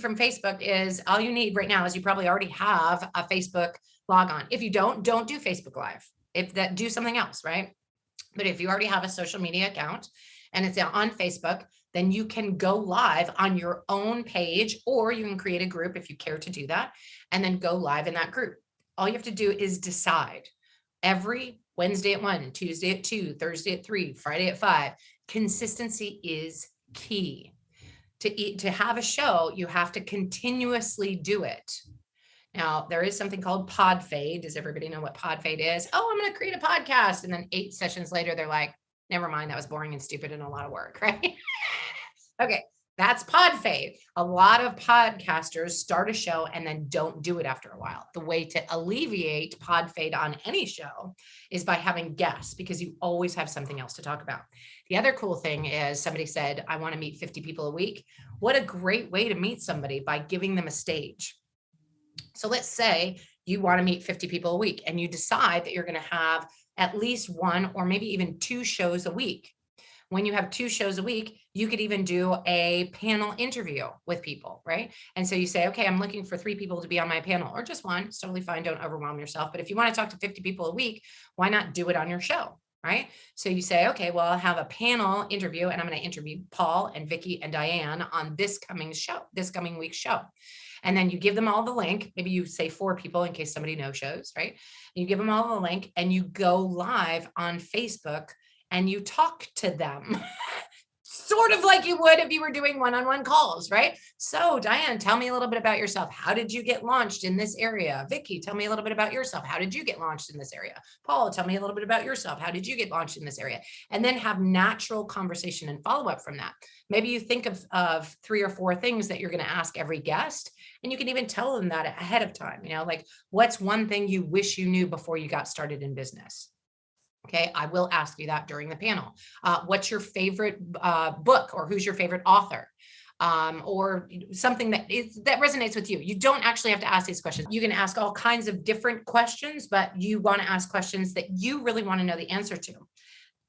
from Facebook is all you need right now is you probably already have a Facebook log on. If you don't do Facebook Live. If that, do something else, right? But if you already have a social media account and it's on Facebook, then you can go live on your own page, or you can create a group if you care to do that, and then go live in that group. All you have to do is decide every Wednesday at 1, Tuesday at 2, Thursday at 3, Friday at 5. Consistency is key. To have a show, you have to continuously do it. Now, there is something called pod fade. Does everybody know what pod fade is? Oh, I'm going to create a podcast. And then 8 sessions later, they're like, never mind, that was boring and stupid and a lot of work, right? Okay, that's pod fade. A lot of podcasters start a show and then don't do it after a while. The way to alleviate pod fade on any show is by having guests, because you always have something else to talk about. The other cool thing is somebody said, I want to meet 50 people a week. What a great way to meet somebody, by giving them a stage. So let's say you want to meet 50 people a week and you decide that you're going to have at least 1 or maybe even 2 shows a week. When you have 2 shows a week, you could even do a panel interview with people, right? And so you say, okay, I'm looking for 3 people to be on my panel, or just 1. It's totally fine. Don't overwhelm yourself. But if you want to talk to 50 people a week, why not do it on your show, right? So you say, okay, well, I'll have a panel interview and I'm going to interview Paul and Vicky and Diane on this coming week's show. And then you give them all the link. Maybe you say 4 people in case somebody no shows, right? You give them all the link and you go live on Facebook and you talk to them sort of like you would if you were doing one-on-one calls, right? So Diane, tell me a little bit about yourself. How did you get launched in this area? Vicky, tell me a little bit about yourself. How did you get launched in this area? Paul, tell me a little bit about yourself. How did you get launched in this area? And then have natural conversation and follow up from that. Maybe you think of 3 or 4 things that you're going to ask every guest, and you can even tell them that ahead of time. You know, like, what's one thing you wish you knew before you got started in business? Okay, I will ask you that during the panel. What's your favorite book, or who's your favorite author? Or something that resonates with you. You don't actually have to ask these questions. You can ask all kinds of different questions, but you want to ask questions that you really want to know the answer to.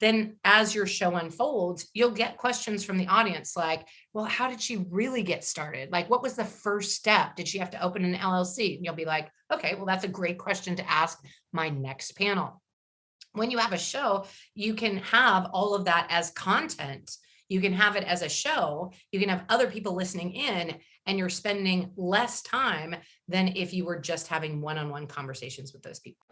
Then as your show unfolds, you'll get questions from the audience like, well, how did she really get started? Like, what was the first step? Did she have to open an LLC? And you'll be like, okay, well, that's a great question to ask my next panel. When you have a show, you can have all of that as content. You can have it as a show. You can have other people listening in, and you're spending less time than if you were just having one-on-one conversations with those people.